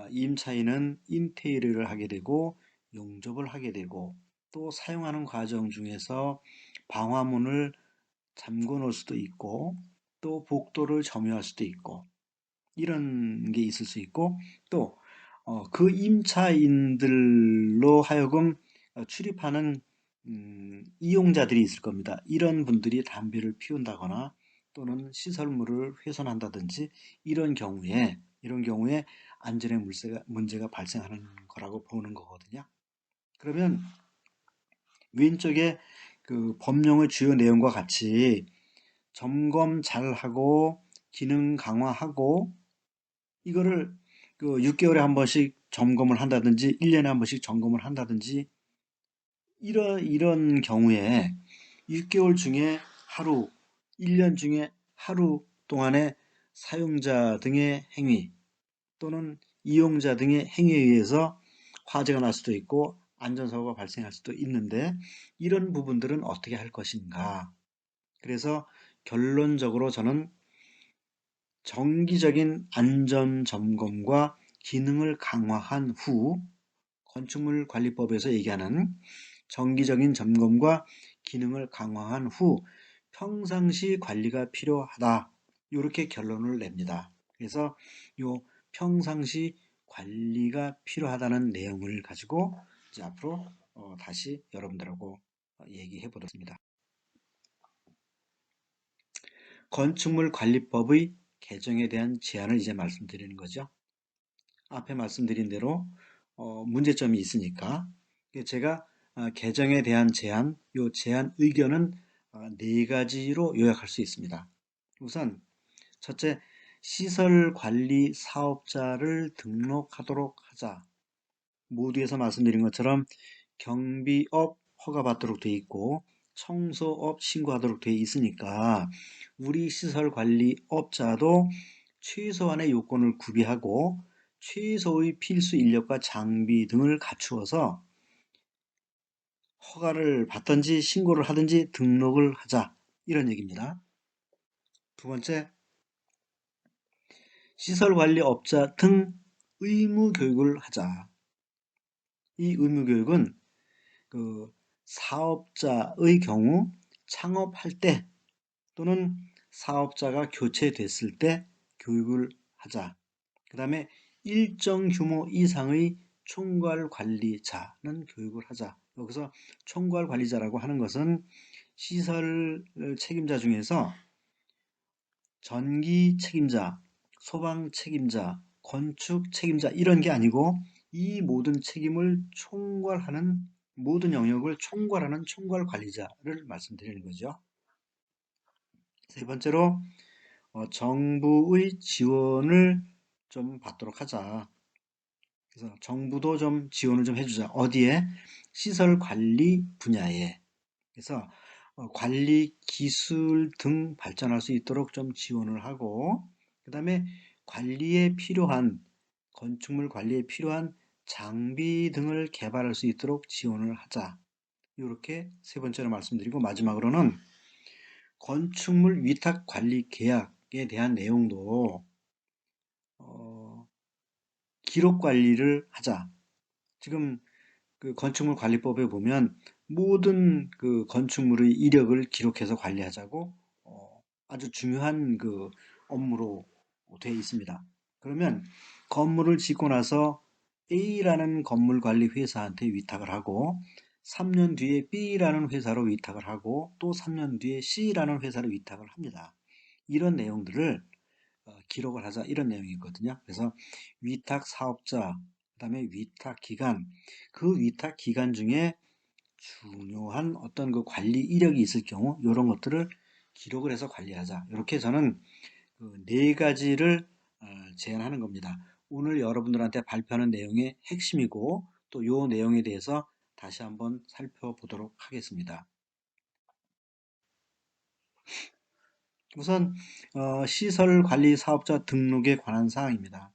임차인은 인테리어를 하게 되고 용접을 하게 되고 또 사용하는 과정 중에서 방화문을 잠궈 놓을 수도 있고 또 복도를 점유할 수도 있고 이런 게 있을 수 있고 또 그 임차인들로 하여금 출입하는 이용자들이 있을 겁니다. 이런 분들이 담배를 피운다거나 또는 시설물을 훼손한다든지 이런 경우에 안전에 문제가 발생하는 거라고 보는 거거든요. 그러면 왼쪽에 그 법령의 주요 내용과 같이 점검 잘하고 기능 강화하고 이거를 그 6개월에 한 번씩 점검을 한다든지 1년에 한 번씩 점검을 한다든지 이런 경우에 6개월 중에 하루, 1년 중에 하루 동안의 사용자 등의 행위 또는 이용자 등의 행위에 의해서 화재가 날 수도 있고 안전사고가 발생할 수도 있는데 이런 부분들은 어떻게 할 것인가. 그래서 결론적으로 저는 정기적인 안전 점검과 기능을 강화한 후 건축물 관리법에서 얘기하는 정기적인 점검과 기능을 강화한 후 평상시 관리가 필요하다. 이렇게 결론을 냅니다. 그래서 요 평상시 관리가 필요하다는 내용을 가지고 이제 앞으로 다시 여러분들하고 얘기해 보겠습니다. 건축물 관리법의 개정에 대한 제안을 이제 말씀드리는 거죠. 앞에 말씀드린 대로 문제점이 있으니까 제가 개정에 대한 제안, 요 제안 의견은 네 가지로 요약할 수 있습니다. 우선 첫째, 시설 관리 사업자를 등록하도록 하자. 모두에서 말씀드린 것처럼 경비업 허가받도록 돼 있고 청소업 신고하도록 돼 있으니까 우리 시설관리업자도 최소한의 요건을 구비하고 최소의 필수 인력과 장비 등을 갖추어서 허가를 받든지 신고를 하든지 등록을 하자 이런 얘기입니다. 두 번째, 시설관리업자 등 의무교육을 하자. 이 의무교육은 그 사업자의 경우 창업할 때 또는 사업자가 교체됐을 때 교육을 하자. 그 다음에 일정 규모 이상의 총괄관리자는 교육을 하자. 여기서 총괄관리자라고 하는 것은 시설 책임자 중에서 전기 책임자, 소방 책임자, 건축 책임자 이런 게 아니고 이 모든 책임을 총괄하는 모든 영역을 총괄하는 총괄관리자를 말씀드리는 거죠. 세 번째로 정부의 지원을 좀 받도록 하자. 그래서 정부도 좀 지원을 좀 해주자. 어디에? 시설 관리 분야에. 그래서 관리 기술 등 발전할 수 있도록 좀 지원을 하고, 그 다음에 관리에 필요한, 건축물 관리에 필요한 장비 등을 개발할 수 있도록 지원을 하자. 이렇게 세 번째로 말씀드리고, 마지막으로는 건축물 위탁 관리 계약에 대한 내용도 어, 기록 관리를 하자. 지금 그 건축물 관리법에 보면 모든 그 건축물의 이력을 기록해서 관리하자고 아주 중요한 그 업무로 되어 있습니다. 그러면 건물을 짓고 나서 A라는 건물 관리 회사한테 위탁을 하고 3년 뒤에 B라는 회사로 위탁을 하고 또 3년 뒤에 C라는 회사로 위탁을 합니다. 이런 내용들을 기록을 하자 이런 내용이거든요. 그래서 위탁 사업자, 그다음에 위탁 기간, 그 위탁 기간 중에 중요한 어떤 그 관리 이력이 있을 경우 이런 것들을 기록을 해서 관리하자. 이렇게 저는 그 네 가지를 제안하는 겁니다. 오늘 여러분들한테 발표하는 내용의 핵심이고 또 이 내용에 대해서 다시 한번 살펴보도록 하겠습니다. 우선 시설관리사업자 등록에 관한 사항입니다.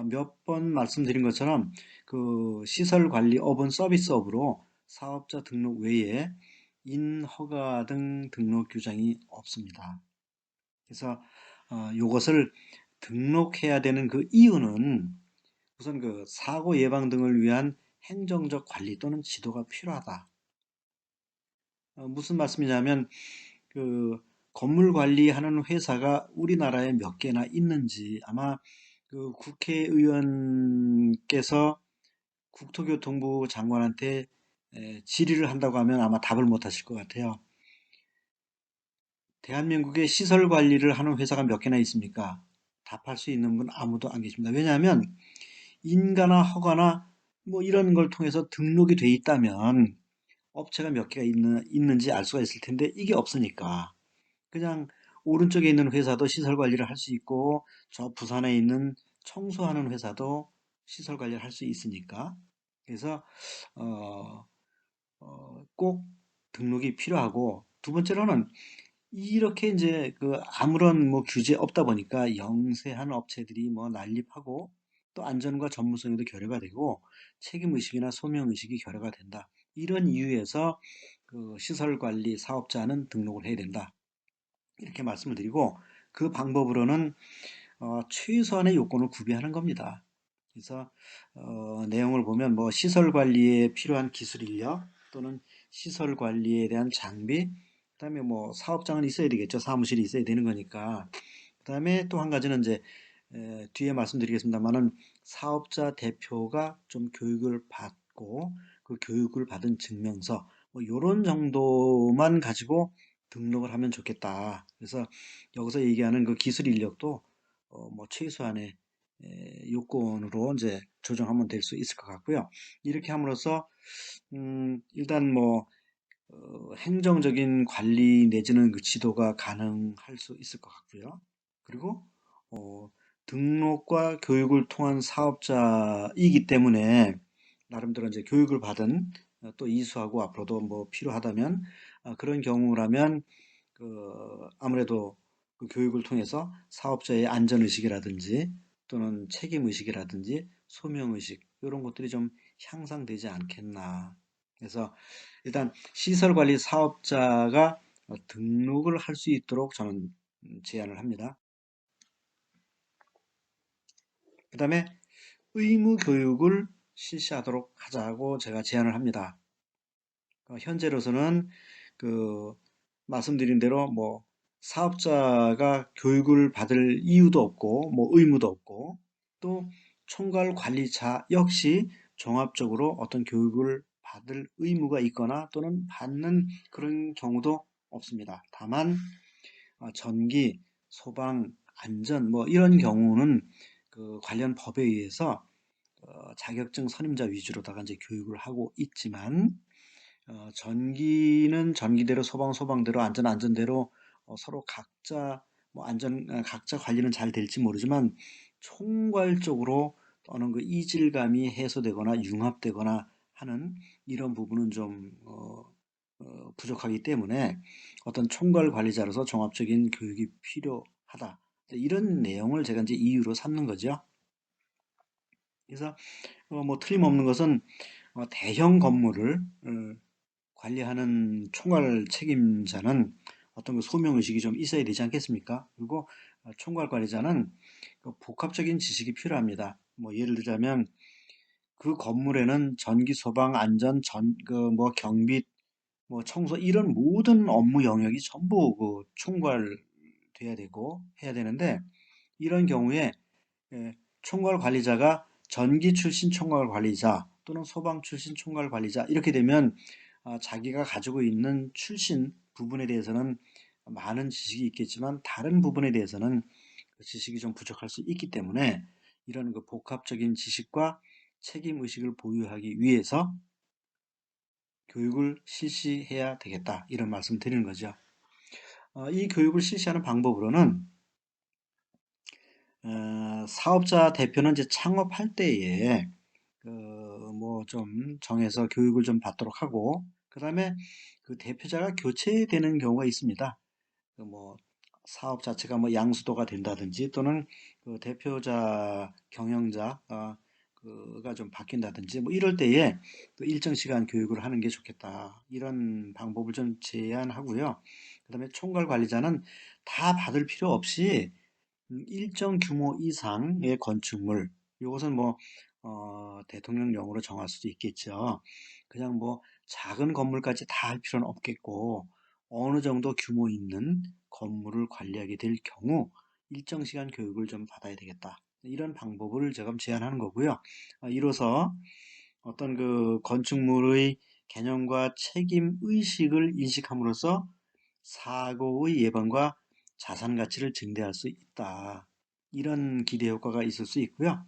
몇 번 말씀드린 것처럼 그 시설관리업은 서비스업으로 사업자 등록 외에 인허가 등 등록 규정이 없습니다. 그래서 이것을 등록해야 되는 그 이유는 우선 그 사고 예방 등을 위한 행정적 관리 또는 지도가 필요하다. 무슨 말씀이냐면 그 건물 관리하는 회사가 우리나라에 몇 개나 있는지 아마 그 국회의원께서 국토교통부 장관한테 질의를 한다고 하면 아마 답을 못 하실 것 같아요. 대한민국에 시설 관리를 하는 회사가 몇 개나 있습니까? 답할 수 있는 분 아무도 안 계십니다. 왜냐하면 인가나 허가나 뭐 이런 걸 통해서 등록이 돼 있다면 업체가 몇 개가 있는지 알 수가 있을 텐데 이게 없으니까 그냥 오른쪽에 있는 회사도 시설 관리를 할 수 있고 저 부산에 있는 청소하는 회사도 시설 관리를 할 수 있으니까 그래서 어, 꼭 등록이 필요하고 두 번째로는 이렇게 이제 그 아무런 뭐 규제 없다 보니까 영세한 업체들이 뭐 난립하고 또 안전과 전문성에도 결여가 되고 책임의식이나 소명의식이 결여가 된다. 이런 이유에서 그 시설관리 사업자는 등록을 해야 된다. 이렇게 말씀을 드리고 그 방법으로는 최소한의 요건을 구비하는 겁니다. 그래서 내용을 보면 뭐 시설 관리에 필요한 기술 인력 또는 시설 관리에 대한 장비, 그다음에 뭐 사업장은 있어야 되겠죠. 사무실이 있어야 되는 거니까. 그다음에 또 한 가지는 이제 뒤에 말씀드리겠습니다만은 사업자 대표가 좀 교육을 받고 그 교육을 받은 증명서 뭐 요런 정도만 가지고 등록을 하면 좋겠다. 그래서 여기서 얘기하는 그 기술 인력도 뭐 최소한의 요건으로 이제 조정하면 될 수 있을 것 같고요. 이렇게 함으로써 일단 뭐 행정적인 관리 내지는 그 지도가 가능할 수 있을 것 같고요. 그리고 어, 등록과 교육을 통한 사업자이기 때문에 나름대로 이제 교육을 받은 또 이수하고 앞으로도 뭐 필요하다면 그런 경우라면 아무래도 그 교육을 통해서 사업자의 안전의식이라든지 또는 책임의식이라든지 소명의식 이런 것들이 좀 향상되지 않겠나. 그래서 일단 시설관리 사업자가 등록을 할 수 있도록 저는 제안을 합니다. 그 다음에 의무 교육을 실시하도록 하자고 제가 제안을 합니다. 현재로서는 그 말씀드린 대로 뭐 사업자가 교육을 받을 이유도 없고 뭐 의무도 없고 또 총괄 관리자 역시 종합적으로 어떤 교육을 받을 의무가 있거나 또는 받는 그런 경우도 없습니다. 다만 전기, 소방, 안전 뭐 이런 경우는 그 관련 법에 의해서 자격증 선임자 위주로다가 이제 교육을 하고 있지만 전기는 전기대로 소방 소방대로 안전 안전대로 서로 각자 뭐 각자 관리는 잘 될지 모르지만 총괄적으로 어느 그 이질감이 해소되거나 융합되거나 하는 이런 부분은 좀 부족하기 때문에 어떤 총괄 관리자로서 종합적인 교육이 필요하다. 이런 내용을 제가 이제 이유로 삼는 거죠. 그래서 뭐 틀림없는 것은 대형 건물을 관리하는 총괄 책임자는 어떤 그 소명의식이 좀 있어야 되지 않겠습니까? 그리고 총괄 관리자는 그 복합적인 지식이 필요합니다. 뭐 예를 들자면 그 건물에는 전기, 소방, 안전, 그 뭐 경비, 뭐 청소 이런 모든 업무 영역이 전부 그 총괄돼야 되고 해야 되는데 이런 경우에 총괄 관리자가 전기 출신 총괄 관리자 또는 소방 출신 총괄 관리자 이렇게 되면 자기가 가지고 있는 출신 부분에 대해서는 많은 지식이 있겠지만 다른 부분에 대해서는 그 지식이 좀 부족할 수 있기 때문에 이런 그 복합적인 지식과 책임 의식을 보유하기 위해서 교육을 실시해야 되겠다 이런 말씀 드리는 거죠. 이 교육을 실시하는 방법으로는 사업자 대표는 이제 창업할 때에 뭐 좀 정해서 교육을 좀 받도록 하고 그다음에 그 대표자가 교체되는 경우가 있습니다. 그뭐 사업 자체가 뭐 양수도가 된다든지 또는 그 대표자 경영자 그가 좀 바뀐다든지 뭐 이럴 때에 또 일정 시간 교육을 하는 게 좋겠다. 이런 방법을 좀 제안하고요. 그다음에 총괄 관리자는 다 받을 필요 없이 일정 규모 이상의 건축물, 이것은 뭐, 대통령령으로 정할 수도 있겠죠. 그냥 뭐, 작은 건물까지 다 할 필요는 없겠고, 어느 정도 규모 있는 건물을 관리하게 될 경우, 일정 시간 교육을 좀 받아야 되겠다. 이런 방법을 제가 제안하는 거고요. 이로써 어떤 그 건축물의 개념과 책임 의식을 인식함으로써 사고의 예방과 자산 가치를 증대할 수 있다. 이런 기대 효과가 있을 수 있고요.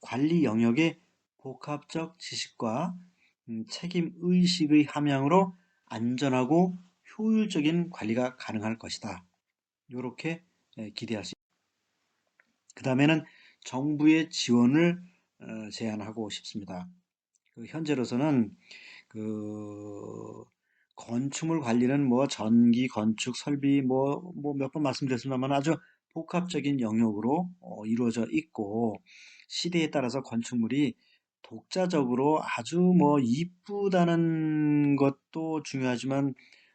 관리 영역의 복합적 지식과 책임 의식의 함양으로 안전하고 효율적인 관리가 가능할 것이다. 이렇게 기대할 수 있습니다. 그 다음에는 정부의 지원을 제안하고 싶습니다. 현재로서는 그 건축물 관리는 뭐 전기, 건축, 설비 뭐 몇 번 말씀드렸습니다만 아주 복합적인 영역으로 이루어져 있고 시대에 따라서 건축물이 독자적으로 아주 뭐 이쁘다는 것도 중요하지만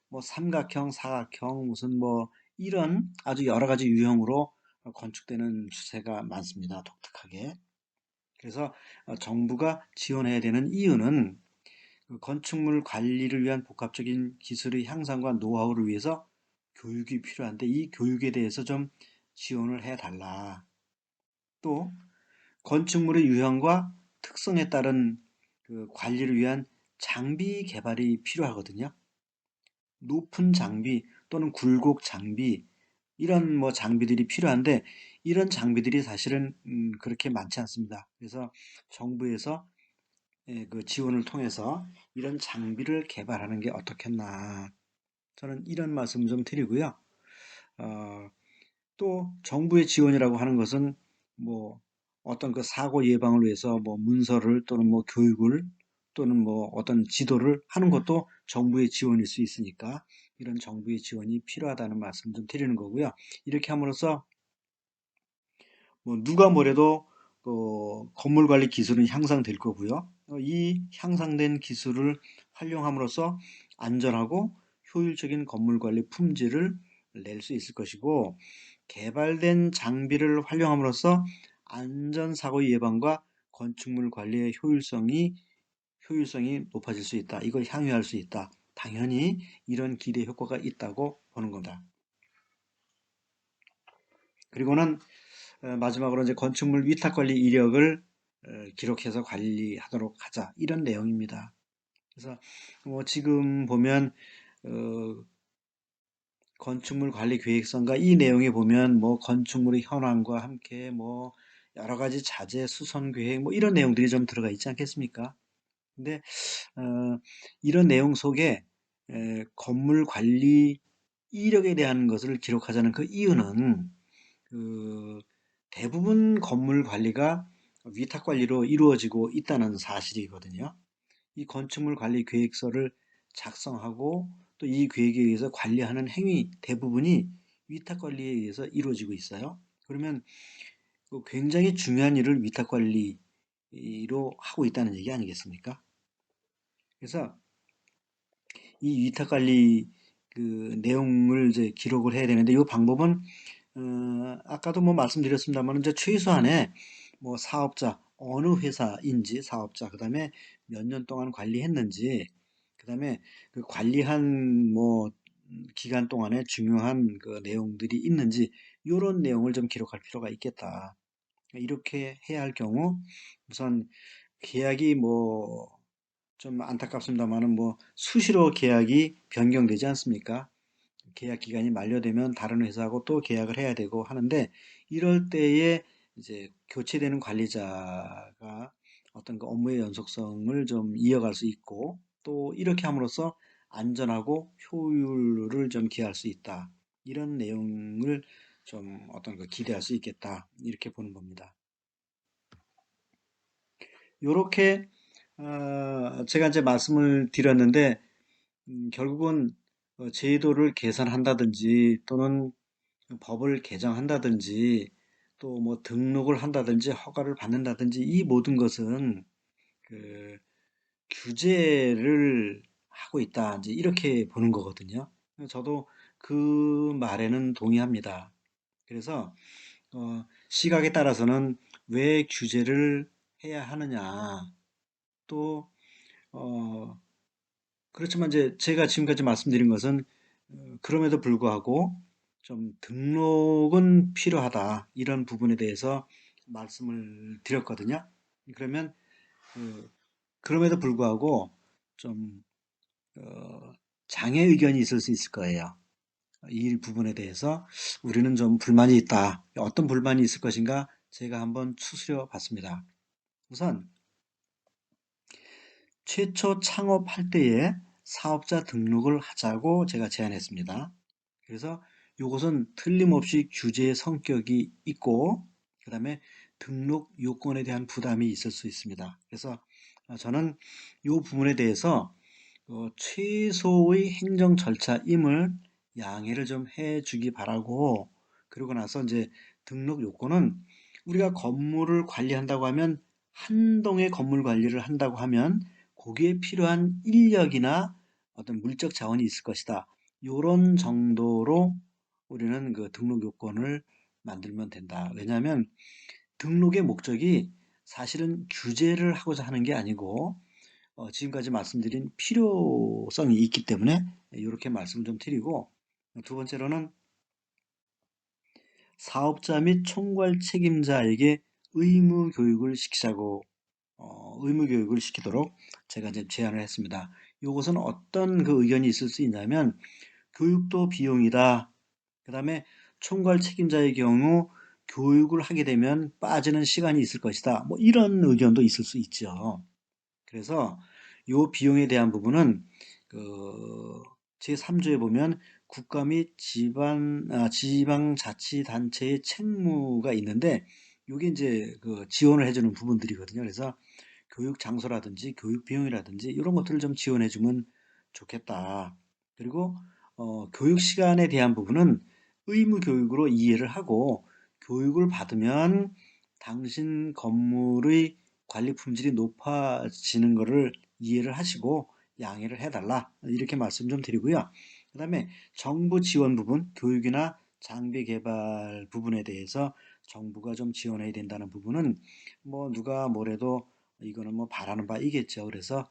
뭐 삼각형, 사각형 무슨 뭐 이런 아주 여러 가지 유형으로 건축되는 추세가 많습니다. 독특하게. 그래서 정부가 지원해야 되는 이유는 그 건축물 관리를 위한 복합적인 기술의 향상과 노하우를 위해서 교육이 필요한데 이 교육에 대해서 좀 지원을 해달라. 또 건축물의 유형과 특성에 따른 그 관리를 위한 장비 개발이 필요하거든요. 높은 장비 또는 굴곡 장비 이런 뭐 장비들이 필요한데 이런 장비들이 사실은 그렇게 많지 않습니다. 그래서 정부에서 그 지원을 통해서 이런 장비를 개발하는 게 어떻겠나. 저는 이런 말씀 좀 드리고요. 어, 또 정부의 지원이라고 하는 것은 뭐 어떤 그 사고 예방을 위해서 뭐 문서를 또는 뭐 교육을 또는 뭐 어떤 지도를 하는 것도 정부의 지원일 수 있으니까 이런 정부의 지원이 필요하다는 말씀 좀 드리는 거고요. 이렇게 함으로써 뭐 누가 뭐래도 건물 관리 기술은 향상될 거고요. 이 향상된 기술을 활용함으로써 안전하고 효율적인 건물 관리 품질을 낼 수 있을 것이고 개발된 장비를 활용함으로써 안전사고 예방과 건축물 관리의 효율성이 높아질 수 있다. 이걸 향유할 수 있다. 당연히 이런 기대 효과가 있다고 보는 겁니다. 그리고는 마지막으로 이제 건축물 위탁 관리 이력을 기록해서 관리하도록 하자 이런 내용입니다. 그래서 뭐 지금 보면 어, 건축물 관리 계획서인가 이 내용에 보면 뭐 건축물의 현황과 함께 뭐 여러 가지 자재 수선 계획 뭐 이런 내용들이 좀 들어가 있지 않겠습니까? 근데 어, 이런 내용 속에 건물 관리 이력에 대한 것을 기록하자는 그 이유는 그 대부분 건물 관리가 위탁 관리로 이루어지고 있다는 사실이거든요. 이 건축물 관리 계획서를 작성하고 또 이 계획에 의해서 관리하는 행위 대부분이 위탁 관리에 의해서 이루어지고 있어요. 그러면 그 굉장히 중요한 일을 위탁 관리로 하고 있다는 얘기 아니겠습니까? 그래서 이 위탁 관리 그 내용을 이제 기록을 해야 되는데 이 방법은 아까도 뭐 말씀드렸습니다만 이제 최소한의 뭐 사업자 어느 회사인지 사업자 그다음에 몇 년 동안 관리했는지 그다음에 그 관리한 뭐 기간 동안에 중요한 그 내용들이 있는지 이런 내용을 좀 기록할 필요가 있겠다. 이렇게 해야 할 경우 우선 계약이 뭐 좀 안타깝습니다만은 뭐 수시로 계약이 변경되지 않습니까? 계약 기간이 만료되면 다른 회사하고 또 계약을 해야 되고 하는데 이럴 때에 이제 교체되는 관리자가 어떤 그 업무의 연속성을 좀 이어갈 수 있고 또 이렇게 함으로써 안전하고 효율을 좀 기할 수 있다. 이런 내용을 좀 어떤 그 기대할 수 있겠다. 이렇게 보는 겁니다. 요렇게 제가 이제 말씀을 드렸는데 결국은 제도를 개선한다든지 또는 법을 개정한다든지 또 뭐 등록을 한다든지 허가를 받는다든지 이 모든 것은 그 규제를 하고 있다 이제 이렇게 보는 거거든요. 저도 그 말에는 동의합니다. 그래서 시각에 따라서는 왜 규제를 해야 하느냐 또 어, 그렇지만 이제 제가 지금까지 말씀드린 것은 그럼에도 불구하고 좀 등록은 필요하다. 이런 부분에 대해서 말씀을 드렸거든요. 그러면 그럼에도 불구하고 좀 어, 장애 의견이 있을 수 있을 거예요. 이 부분에 대해서 우리는 좀 불만이 있다. 어떤 불만이 있을 것인가? 제가 한번 추스려 봤습니다. 우선 최초 창업할 때에 사업자 등록을 하자고 제가 제안했습니다. 그래서 이것은 틀림없이 규제의 성격이 있고, 그 다음에 등록 요건에 대한 부담이 있을 수 있습니다. 그래서 저는 이 부분에 대해서 최소의 행정 절차임을 양해를 좀 해주기 바라고, 그러고 나서 이제 등록 요건은 우리가 건물을 관리한다고 하면, 한 동의 건물 관리를 한다고 하면 거기에 필요한 인력이나 어떤 물적 자원이 있을 것이다. 요런 정도로 우리는 그 등록 요건을 만들면 된다. 왜냐하면 등록의 목적이 사실은 규제를 하고자 하는 게 아니고, 지금까지 말씀드린 필요성이 있기 때문에 이렇게 말씀을 좀 드리고, 두 번째로는 사업자 및 총괄 책임자에게 의무 교육을 시키자고, 의무 교육을 시키도록 제가 이제 제안을 했습니다. 이것은 어떤 그 의견이 있을 수 있냐면, 교육도 비용이다. 그 다음에 총괄 책임자의 경우 교육을 하게 되면 빠지는 시간이 있을 것이다. 뭐 이런 의견도 있을 수 있죠. 그래서 요 비용에 대한 부분은 그 제3조에 보면 국가 및 지방자치단체의 책무가 있는데, 요게 이제 그 지원을 해주는 부분들이거든요. 그래서 교육 장소라든지 교육 비용이라든지 이런 것들을 좀 지원해 주면 좋겠다. 그리고 교육 시간에 대한 부분은 의무 교육으로 이해를 하고, 교육을 받으면 당신 건물의 관리 품질이 높아지는 것을 이해를 하시고 양해를 해달라. 이렇게 말씀 좀 드리고요. 그 다음에 정부 지원 부분, 교육이나 장비 개발 부분에 대해서 정부가 좀 지원해야 된다는 부분은 뭐 누가 뭐래도 이거는 뭐 바라는 바이겠죠. 그래서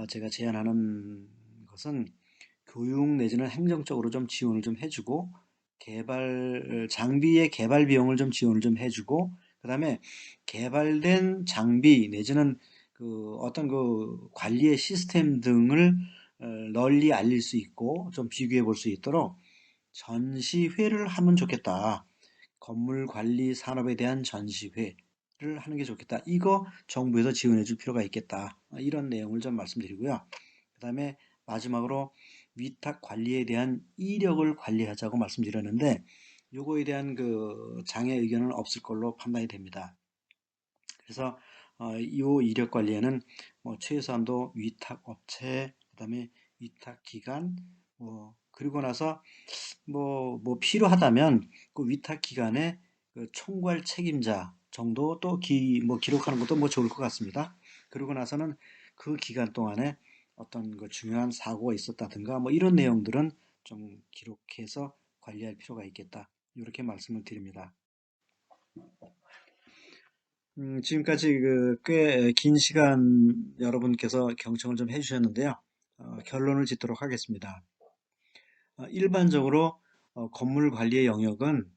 제가 제안하는 것은 교육 내지는 행정적으로 좀 지원을 좀 해주고, 장비의 개발 비용을 좀 지원을 좀 해주고, 그다음에 개발된 장비 내지는 그 어떤 그 관리의 시스템 등을 널리 알릴 수 있고 좀 비교해 볼 수 있도록 전시회를 하면 좋겠다. 건물 관리 산업에 대한 전시회를 하는 게 좋겠다. 이거 정부에서 지원해 줄 필요가 있겠다. 이런 내용을 좀 말씀드리고요. 그 다음에 마지막으로 위탁 관리에 대한 이력을 관리하자고 말씀드렸는데, 요거에 대한 그 장애 의견은 없을 걸로 판단이 됩니다. 그래서 이 이력 관리에는 뭐 최소한도 위탁 업체, 그다음에 위탁 기간, 뭐 그리고 나서 뭐 필요하다면 그 위탁 기간에 그 총괄 책임자 정도 또 뭐 기록하는 것도 뭐 좋을 것 같습니다. 그러고 나서는 그 기간 동안에 어떤 그 중요한 사고가 있었다든가 뭐 이런 내용들은 좀 기록해서 관리할 필요가 있겠다. 이렇게 말씀을 드립니다. 지금까지 그 꽤 긴 시간 여러분께서 경청을 좀 해주셨는데요. 결론을 짓도록 하겠습니다. 일반적으로 건물 관리의 영역은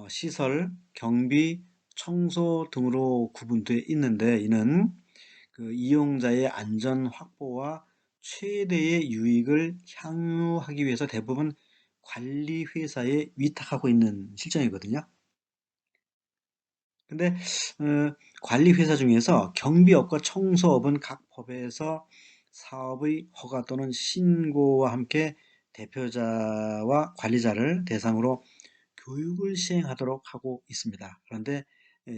시설, 경비, 청소 등으로 구분되어 있는데, 이는 그 이용자의 안전 확보와 최대의 유익을 향유하기 위해서 대부분 관리 회사에 위탁하고 있는 실정이거든요. 근데 관리 회사 중에서 경비업과 청소업은 각 법에서 사업의 허가 또는 신고와 함께 대표자와 관리자를 대상으로 교육을 시행하도록 하고 있습니다. 그런데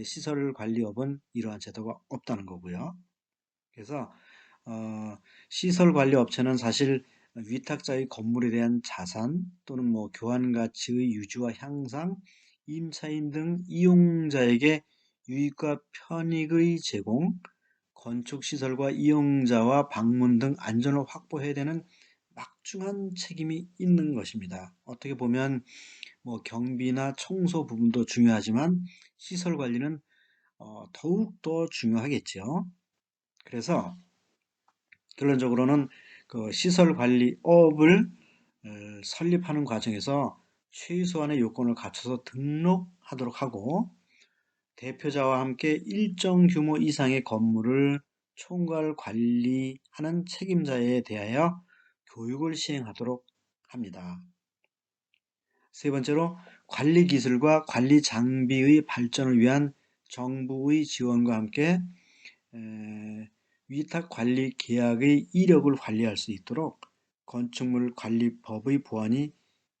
시설 관리업은 이러한 제도가 없다는 거고요. 그래서 어, 시설 관리 업체는 사실 위탁자의 건물에 대한 자산 또는 뭐 교환 가치의 유지와 향상, 임차인 등 이용자에게 유익과 편익의 제공, 건축 시설과 이용자와 방문 등 안전을 확보해야 되는 막중한 책임이 있는 것입니다. 어떻게 보면 뭐 경비나 청소 부분도 중요하지만 시설 관리는 더욱 더 중요하겠죠. 그래서 결론적으로는 그 시설관리업을 설립하는 과정에서 최소한의 요건을 갖춰서 등록하도록 하고, 대표자와 함께 일정 규모 이상의 건물을 총괄 관리하는 책임자에 대하여 교육을 시행하도록 합니다. 세 번째로 관리 기술과 관리 장비의 발전을 위한 정부의 지원과 함께 위탁관리 계약의 이력을 관리할 수 있도록 건축물 관리법의 보완이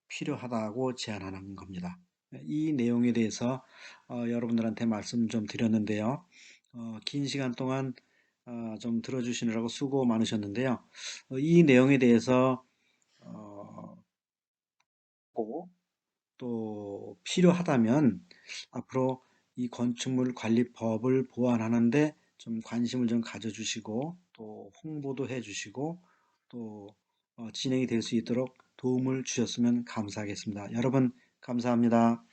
필요하다고 제안하는 겁니다. 이 내용에 대해서 여러분들한테 말씀 좀 드렸는데요. 긴 시간 동안 좀 들어주시느라고 수고 많으셨는데요. 이 내용에 대해서 어, 또 필요하다면 앞으로 이 건축물 관리법을 보완하는데 좀 관심을 좀 가져주시고 또 홍보도 해주시고 또 진행이 될 수 있도록 도움을 주셨으면 감사하겠습니다. 여러분 감사합니다.